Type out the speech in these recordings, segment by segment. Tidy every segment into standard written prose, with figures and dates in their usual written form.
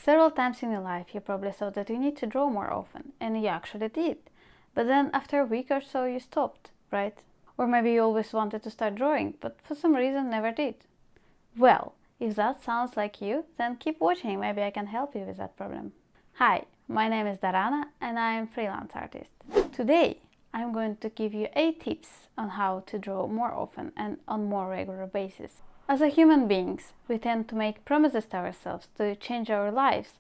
Several times in your life you probably thought that you need to draw more often, and you actually did. But then after a week or so you stopped, right? Or maybe you always wanted to start drawing, but for some reason never did. Well, if that sounds like you, then keep watching, maybe I can help you with that problem. Hi, my name is Darana and I am a freelance artist. Today I'm going to give you 8 tips on how to draw more often and on more regular basis. As a human beings, we tend to make promises to ourselves to change our lives,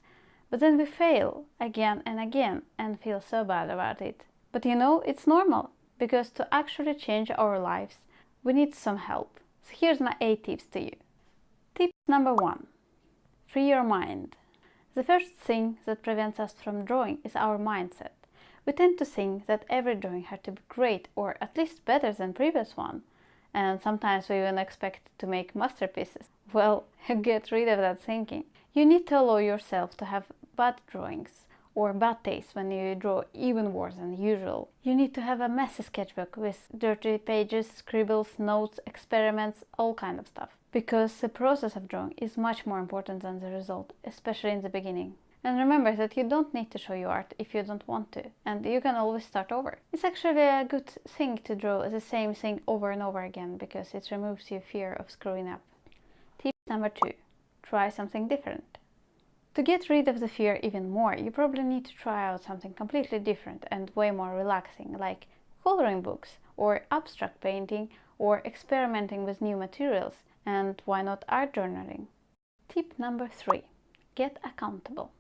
but then we fail again and again and feel so bad about it. But you know, it's normal, because to actually change our lives, we need some help. So here's my 8 tips to you. Tip number 1. Free your mind. The first thing that prevents us from drawing is our mindset. We tend to think that every drawing had to be great or at least better than previous one. And sometimes we even expect to make masterpieces. Well, get rid of that thinking. You need to allow yourself to have bad drawings or bad taste when you draw even worse than usual. You need to have a messy sketchbook with dirty pages, scribbles, notes, experiments, all kind of stuff. Because the process of drawing is much more important than the result, especially in the beginning. And remember that you don't need to show your art if you don't want to, and you can always start over. It's actually a good thing to draw the same thing over and over again, because it removes your fear of screwing up. Tip number 2. Try something different. To get rid of the fear even more, you probably need to try out something completely different and way more relaxing, like coloring books, or abstract painting, or experimenting with new materials, and why not art journaling? Tip number 3. Get accountable.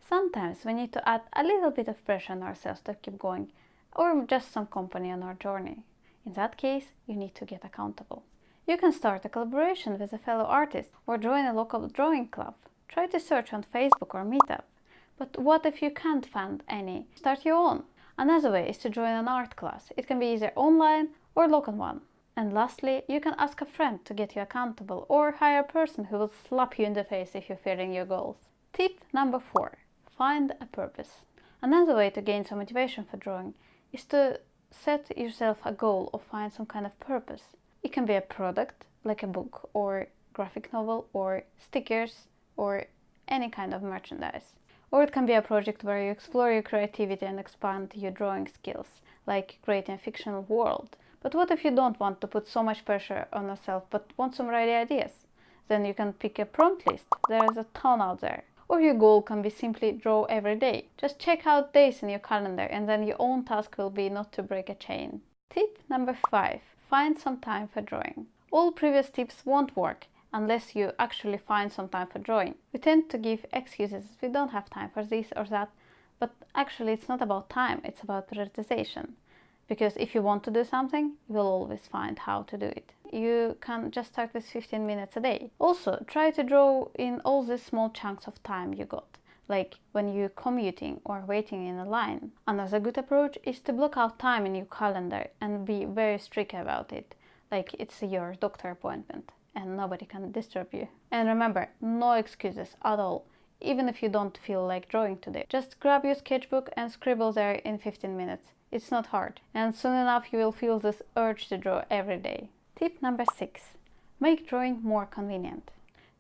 Sometimes we need to add a little bit of pressure on ourselves to keep going, or just some company on our journey. In that case, you need to get accountable. You can start a collaboration with a fellow artist or join a local drawing club. Try to search on Facebook or Meetup. But what if you can't find any? Start your own. Another way is to join an art class. It can be either online or local one. And lastly, you can ask a friend to get you accountable, or hire a person who will slap you in the face if you're failing your goals. Tip number 4. Find a purpose. Another way to gain some motivation for drawing is to set yourself a goal or find some kind of purpose. It can be a product, like a book or graphic novel or stickers or any kind of merchandise. Or it can be a project where you explore your creativity and expand your drawing skills, like creating a fictional world. But what if you don't want to put so much pressure on yourself but want some ready ideas? Then you can pick a prompt list. There is a ton out there. Or your goal can be simply draw every day. Just check out days in your calendar, and then your own task will be not to break a chain. Tip number 5. Find some time for drawing. All previous tips won't work unless you actually find some time for drawing. We tend to give excuses. We don't have time for this or that, but actually it's not about time, it's about prioritization. Because if you want to do something, you will always find how to do it. You can just start with 15 minutes a day. Also, try to draw in all the small chunks of time you got, like when you're commuting or waiting in a line. Another good approach is to block out time in your calendar and be very strict about it, like it's your doctor appointment and nobody can disturb you. And remember, no excuses at all. Even if you don't feel like drawing today, just grab your sketchbook and scribble there in 15 minutes. It's not hard, and soon enough you will feel this urge to draw every day. Tip number 6. Make drawing more convenient.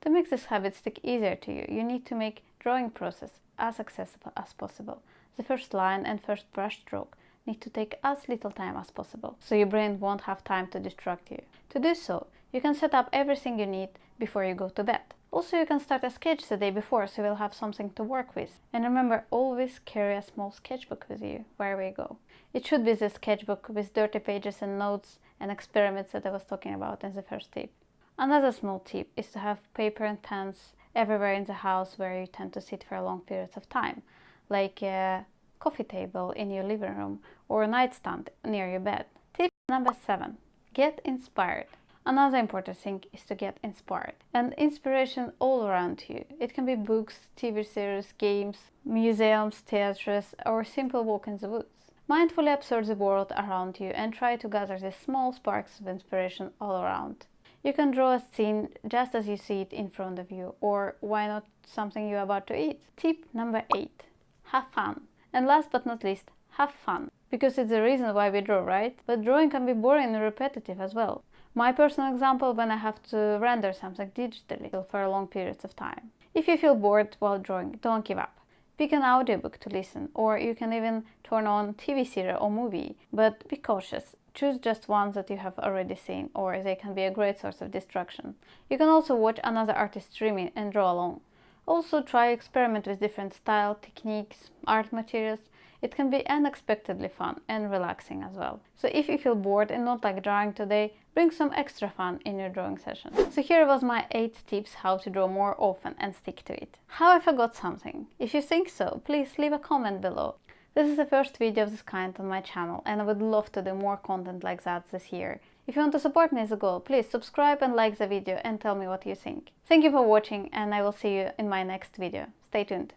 To make this habit stick easier to you, you need to make drawing process as accessible as possible. The first line and first brush stroke need to take as little time as possible, so your brain won't have time to distract you. To do so, you can set up everything you need before you go to bed. Also, you can start a sketch the day before, so you'll have something to work with. And remember, always carry a small sketchbook with you wherever you go. It should be the sketchbook with dirty pages and notes and experiments that I was talking about in the first tip. Another small tip is to have paper and pens everywhere in the house where you tend to sit for long periods of time, like a coffee table in your living room or a nightstand near your bed. Tip number 7. Get inspired. Another important thing is to get inspired. And inspiration all around you. It can be books, TV series, games, museums, theatres, or simple walk in the woods. Mindfully observe the world around you and try to gather the small sparks of inspiration all around. You can draw a scene just as you see it in front of you, or why not something you're about to eat. Tip number 8. Have fun. And last but not least, have fun. Because it's the reason why we draw, right? But drawing can be boring and repetitive as well. My personal example, when I have to render something digitally for long periods of time. If you feel bored while drawing, don't give up. Pick an audiobook to listen, or you can even turn on TV series or movie, but be cautious. Choose just ones that you have already seen, or they can be a great source of distraction. You can also watch another artist streaming and draw along. Also try experiment with different style, techniques, art materials. It can be unexpectedly fun and relaxing as well. So if you feel bored and not like drawing today, bring some extra fun in your drawing session. So here was my 8 tips how to draw more often and stick to it. Have I forgot something? If you think so, please leave a comment below. This is the first video of this kind on my channel, and I would love to do more content like that this year. If you want to support me as a goal, please subscribe and like the video and tell me what you think. Thank you for watching, and I will see you in my next video. Stay tuned.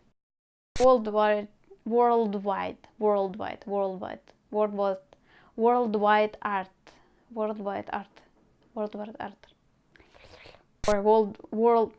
Worldwide art, or world,